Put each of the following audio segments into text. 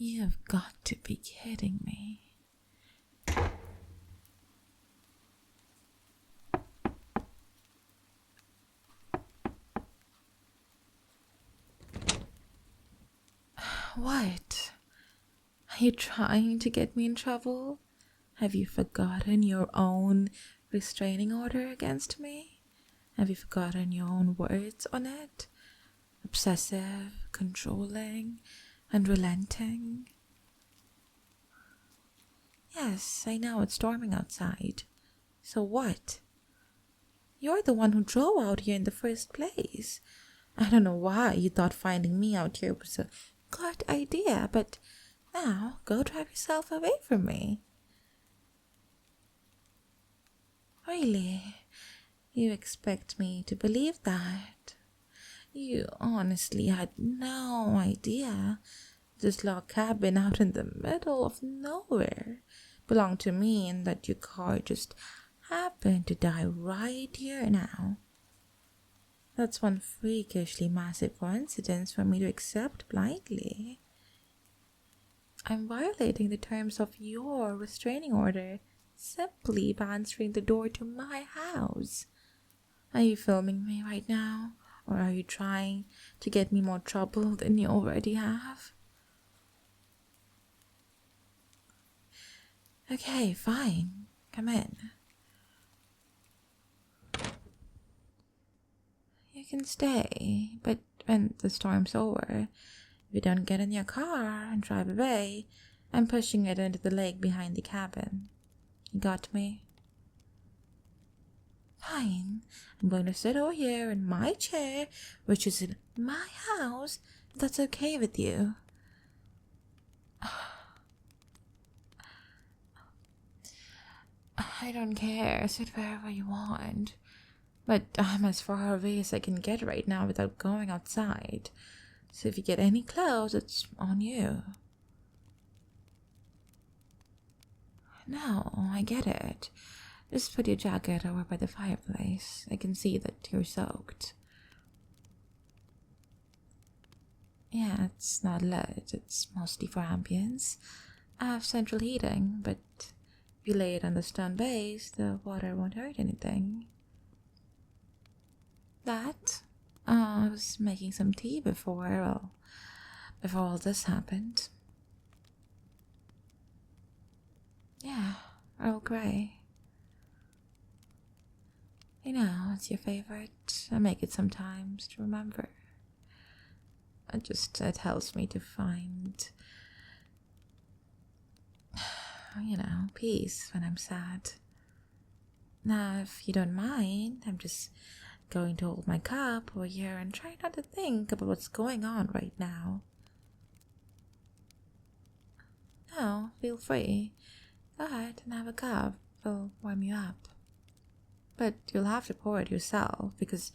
You've got to be kidding me. What? Are you trying to get me in trouble? Have you forgotten your own restraining order against me? Have you forgotten your own words on it? Obsessive, controlling, unrelenting. Yes, I know it's storming outside. So what? You're the one who drove out here in the first place. I don't know why you thought finding me out here was a good idea, but now go drive yourself away from me. Really? You expect me to believe that? You honestly had no idea this log cabin out in the middle of nowhere belonged to me and that your car just happened to die right here now. That's one freakishly massive coincidence for me to accept blindly. I'm violating the terms of your restraining order simply by answering the door to my house. Are you filming me right now? Or are you trying to get me more trouble than you already have? Okay, fine. Come in. You can stay, but when the storm's over, if you don't get in your car and drive away, I'm pushing it into the lake behind the cabin. You got me? Fine. I'm going to sit over here in my chair, which is in my house, if that's okay with you. I don't care. Sit wherever you want. But I'm as far away as I can get right now without going outside. So if you get any close, it's on you. No, I get it. Just put your jacket over by the fireplace. I can see that you're soaked. Yeah, it's not lit. It's mostly for ambience. I have central heating, but if you lay it on the stone base, the water won't hurt anything. That? I was making some tea before all this happened. Yeah, Earl Grey. I know, it's your favorite. I make it sometimes to remember. It helps me to find, peace when I'm sad. Now, if you don't mind, I'm just going to hold my cup over here and try not to think about what's going on right now. No, feel free. Go ahead and have a cup. It'll warm you up. But you'll have to pour it yourself, because,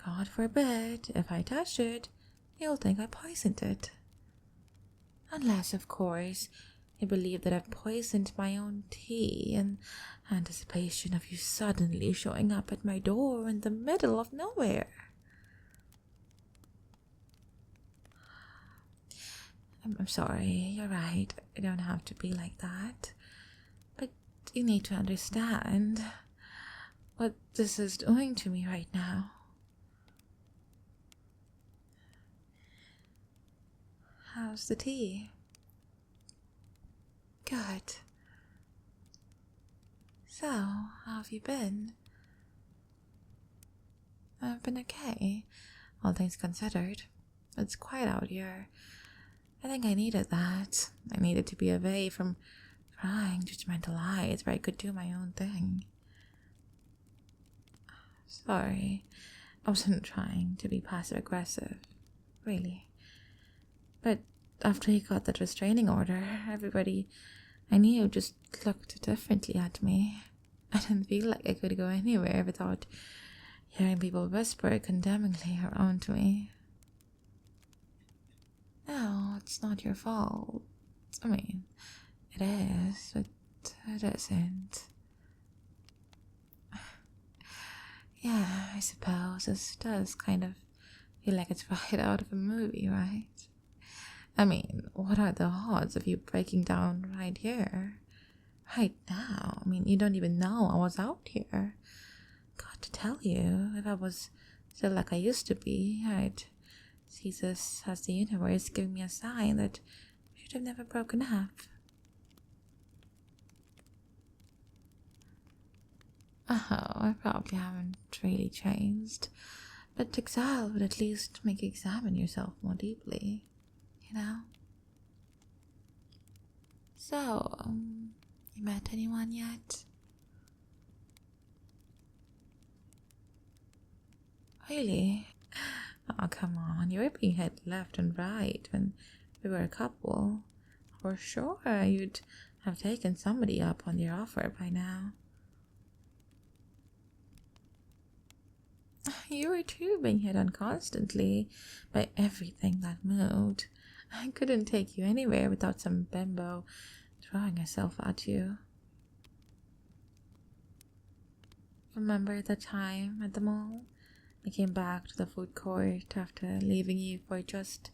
God forbid, if I touch it, you'll think I poisoned it. Unless, of course, you believe that I've poisoned my own tea in anticipation of you suddenly showing up at my door in the middle of nowhere. I'm sorry, you're right. I don't have to be like that. But you need to understand what this is doing to me right now. How's the tea? Good. So, how have you been? I've been okay, all things considered. It's quiet out here. I think I needed that. I needed to be away from prying judgmental eyes where I could do my own thing. Sorry, I wasn't trying to be passive-aggressive, really. But after he got that restraining order, everybody I knew just looked differently at me. I didn't feel like I could go anywhere without hearing people whisper condemningly around me. No, it's not your fault. I mean, it is, but it isn't. Yeah, I suppose this does kind of feel like it's right out of a movie, right? I mean, what are the odds of you breaking down right here? Right now? I mean, you don't even know I was out here. Got to tell you, if I was still like I used to be, I'd see this as the universe giving me a sign that we should have never broken up. Oh, I probably haven't really changed, but exile would at least make you examine yourself more deeply, you know? So, you met anyone yet? Really? Oh, come on, you were being hit left and right when we were a couple. For sure, you'd have taken somebody up on your offer by now. You were too being hit on constantly by everything that moved. I couldn't take you anywhere without some bimbo throwing herself at you. Remember the time at the mall? I came back to the food court after leaving you for just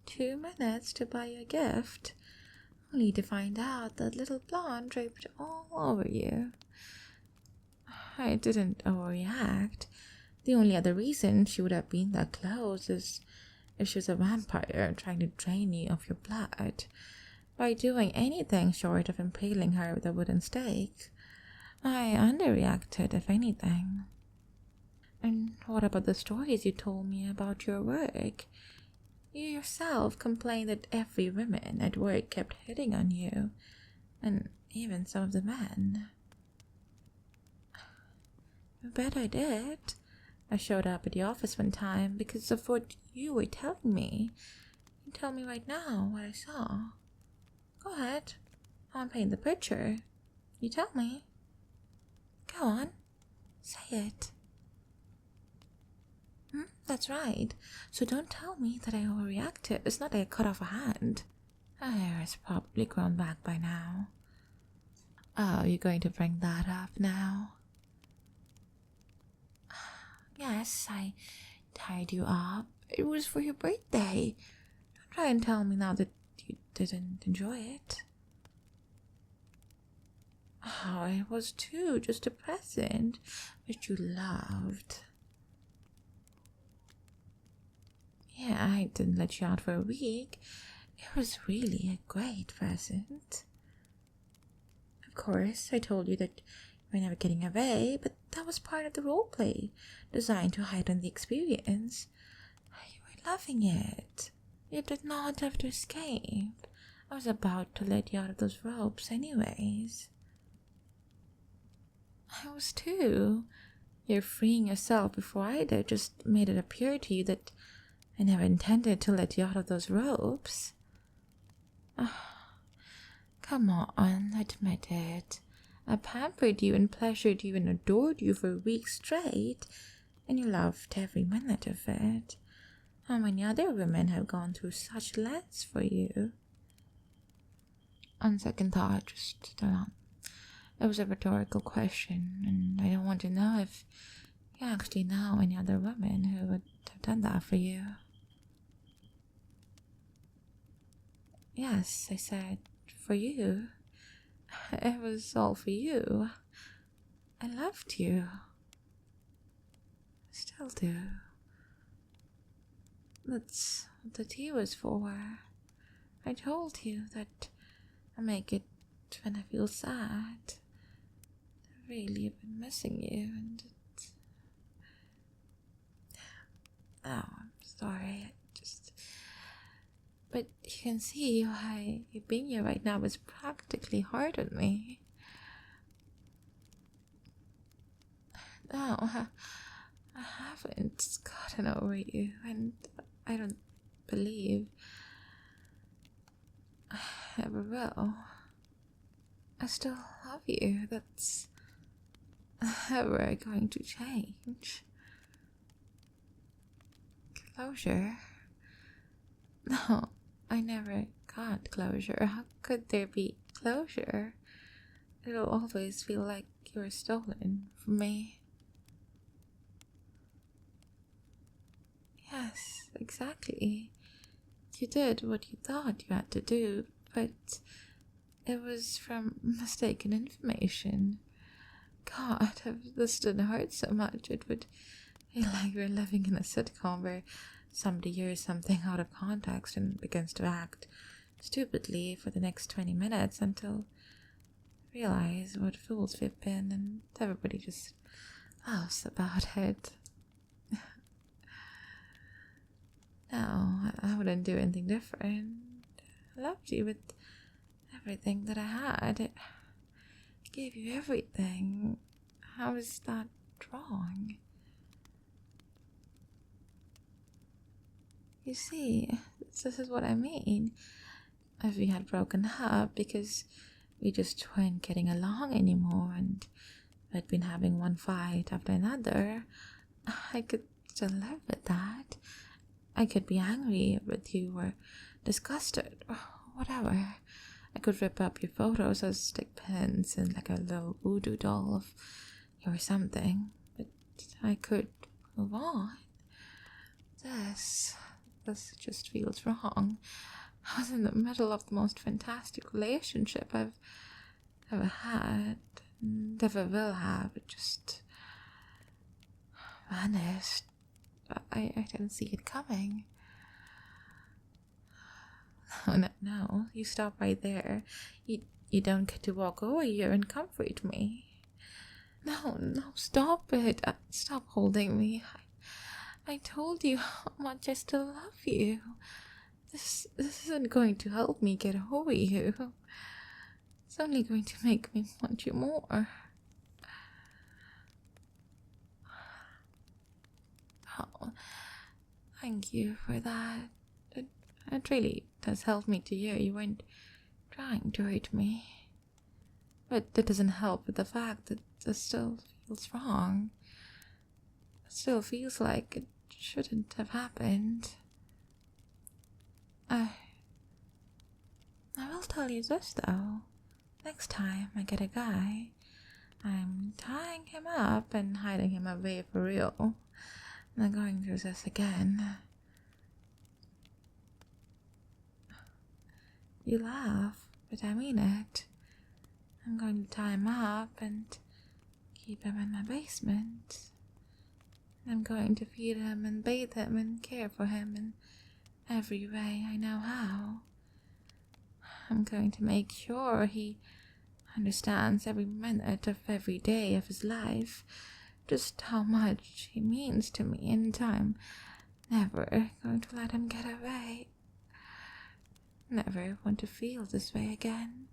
2 minutes to buy you a gift, only to find out that little blonde draped all over you. I didn't overreact. The only other reason she would have been that close is if she was a vampire trying to drain you of your blood by doing anything short of impaling her with a wooden stake. I underreacted, if anything. And what about the stories you told me about your work? You yourself complained that every woman at work kept hitting on you, and even some of the men. I bet I did. I showed up at the office one time because of what you were telling me. You tell me right now what I saw. Go ahead. I want to paint the picture. You tell me. Go on. Say it. That's right. So don't tell me that I overreacted. It's not like I cut off a hand. Her hair has probably grown back by now. Oh, you're going to bring that up now? Yes, I tied you up. It was for your birthday. Don't try and tell me now that you didn't enjoy it. Oh, it was too, just a present, which you loved. Yeah, I didn't let you out for a week. It was really a great present. Of course, I told you that you were never getting away, but that was part of the roleplay, designed to heighten the experience. You were loving it. You did not have to escape. I was about to let you out of those ropes anyways. I was too. You're freeing yourself before I did just made it appear to you that I never intended to let you out of those ropes. Come on, admit it. I pampered you and pleasured you and adored you for weeks straight, and you loved every minute of it. How many other women have gone through such lengths for you? On second thought, just it was a rhetorical question, and I don't want to know if you actually know any other women who would have done that for you. Yes, I said, for you. It was all for you. I loved you. I still do. That's what the tea was for. I told you that I make it when I feel sad. I really have been missing you, and oh, I'm sorry. But you can see why being here right now is practically hard on me. No, I haven't gotten over you, and I don't believe I ever will. I still love you. That's never going to change. Closure? No, I never got closure. How could there be closure? It'll always feel like you were stolen from me. Yes, exactly. You did what you thought you had to do, but it was from mistaken information. God, if this didn't hurt so much, it would feel like we're living in a sitcom where somebody hears something out of context and begins to act stupidly for the next 20 minutes until we realize what fools we've been and everybody just laughs about it. No, I wouldn't do anything different. I loved you with everything that I had. I gave you everything. How is that wrong? You see, this is what I mean. If we had broken up because we just weren't getting along anymore and we'd been having one fight after another, I could still live with that. I could be angry with you or disgusted or whatever. I could rip up your photos as stick pins and like a little voodoo doll of you or something. But I could move on. This just feels wrong. I was in the middle of the most fantastic relationship I've ever had and ever will have. It just vanished. I didn't see it coming. Oh, no, you stop right there. You don't get to walk over here and comfort me. No, stop it. Stop holding me. I told you how much I still love you. This isn't going to help me get over you. It's only going to make me want you more. Oh, thank you for that. It really does help me to hear you weren't trying to hurt me. But that doesn't help with the fact that this still feels wrong. It still feels like it shouldn't have happened. I will tell you this though. Next time I get a guy, I'm tying him up and hiding him away for real. I'm not going through this again. You laugh, but I mean it. I'm going to tie him up and keep him in my basement. I'm going to feed him and bathe him and care for him in every way I know how. I'm going to make sure he understands every minute of every day of his life, just how much he means to me, and I'm never going to let him get away. Never want to feel this way again.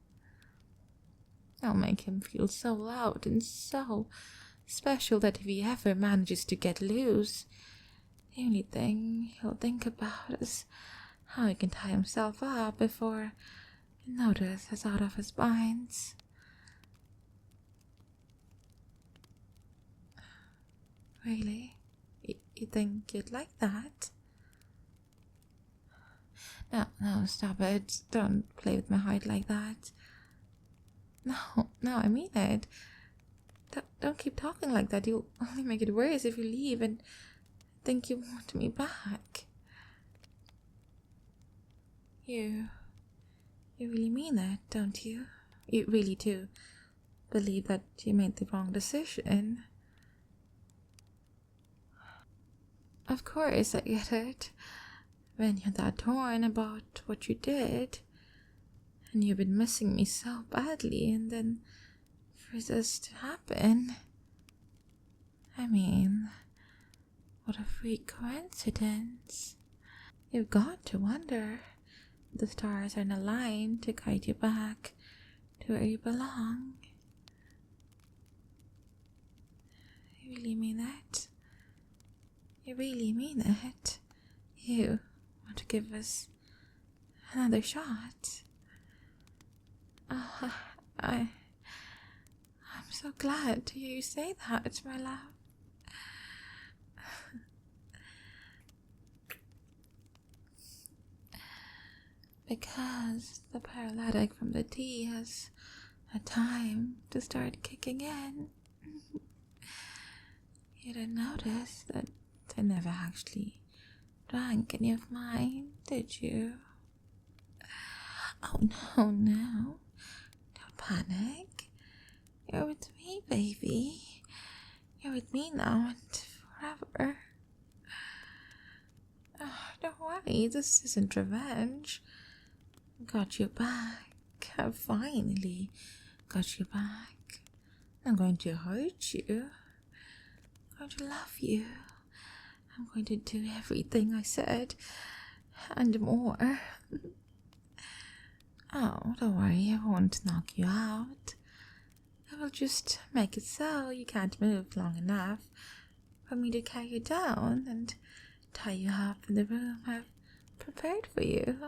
I'll make him feel so loud and so special that if he ever manages to get loose, the only thing he'll think about is how he can tie himself up before notice is out of his binds. Really? You think you'd like that? No, stop it. Don't play with my heart like that. No, I mean it. Don't keep talking like that. You'll only make it worse if you leave and think you want me back. You really mean that, don't you? You really do believe that you made the wrong decision. Of course, I get it. When you're that torn about what you did, and you've been missing me so badly, and then for this to happen. I mean, what a freak coincidence. You've got to wonder if the stars are in a line to guide you back to where you belong. You really mean it? You really mean it? You want to give us another shot? Oh, I'm so glad to hear you say that, my love. Because the paralytic from the tea has had time to start kicking in. You didn't notice that I never actually drank any of mine, did you? Oh no, no. Don't panic. You're with me, baby. You're with me now and forever. Don't worry, this isn't revenge. Got you back. I finally got you back. I'm going to hurt you. I'm going to love you. I'm going to do everything I said and more. Oh, don't worry, I won't knock you out. I will just make it so you can't move long enough for me to carry you down and tie you up in the room I've prepared for you.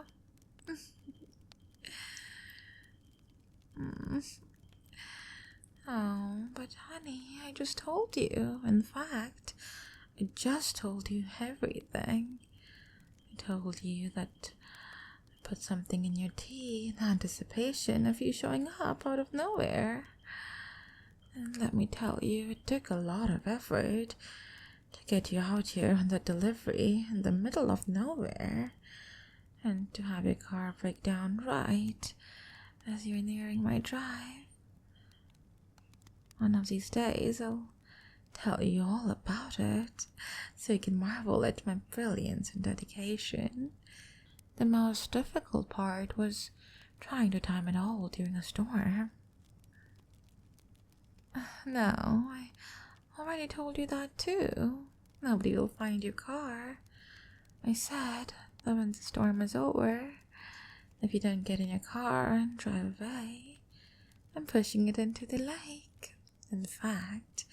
Oh, but honey, I just told you. In fact, I just told you everything. I told you that I put something in your tea in anticipation of you showing up out of nowhere. And let me tell you, it took a lot of effort to get you out here on the delivery in the middle of nowhere, and to have your car break down right as you're nearing my drive. One of these days I'll tell you all about it, so you can marvel at my brilliance and dedication. The most difficult part was trying to time it all during a storm. No, I already told you that too. Nobody will find your car. I said that when the storm is over, if you don't get in your car and drive away, I'm pushing it into the lake. In fact,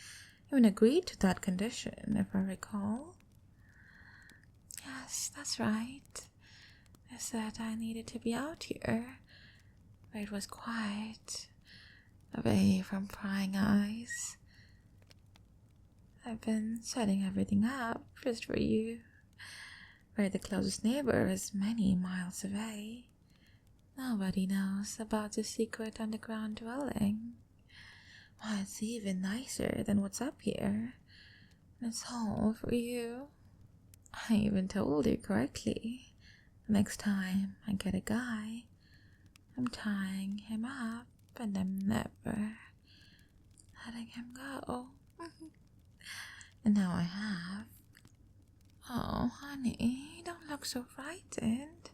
you even agreed to that condition, if I recall. Yes, that's right. I said I needed to be out here, where it was quiet, away from prying eyes. I've been setting everything up just for you, where the closest neighbor is many miles away. Nobody knows about the secret underground dwelling. Why, it's even nicer than what's up here. It's all for you. I even told you correctly. Next time I get a guy, I'm tying him up and I'm never letting him go. And now I have. Oh, honey, don't look so frightened.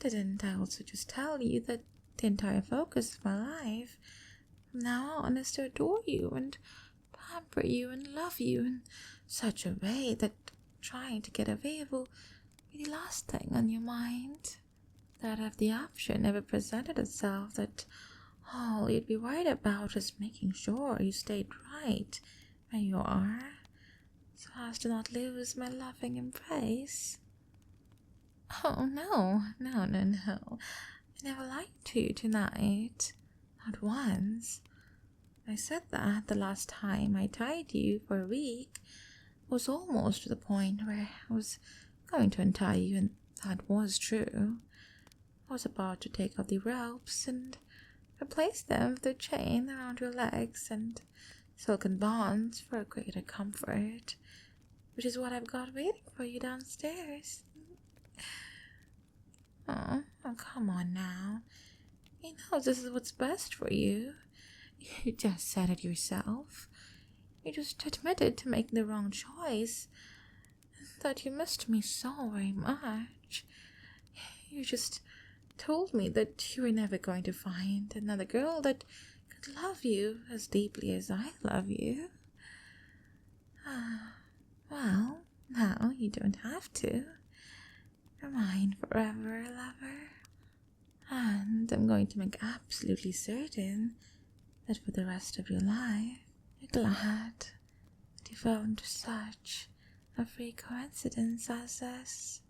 Didn't I also just tell you that the entire focus of my life from now on is to adore you and pamper you and love you in such a way that trying to get away will be the last thing on your mind? That if the option ever presented itself, that all you'd be worried about is making sure you stayed right where you are, so as to not lose my loving embrace. Oh, no. I never lied to you tonight. Not once. I said that the last time I tied you for a week was almost to the point where I was going to untie you, and that was true. I was about to take off the ropes and replace them with a chain around your legs and silken bonds for greater comfort, which is what I've got waiting for you downstairs. Oh, come on now. You know this is what's best for you. You just said it yourself. You just admitted to making the wrong choice, that you missed me so very much. You just told me that you were never going to find another girl that could love you as deeply as I love you. Well, now you don't have to. You're mine forever, lover. And I'm going to make absolutely certain that for the rest of your life, you're glad that you fell into such a free coincidence as this.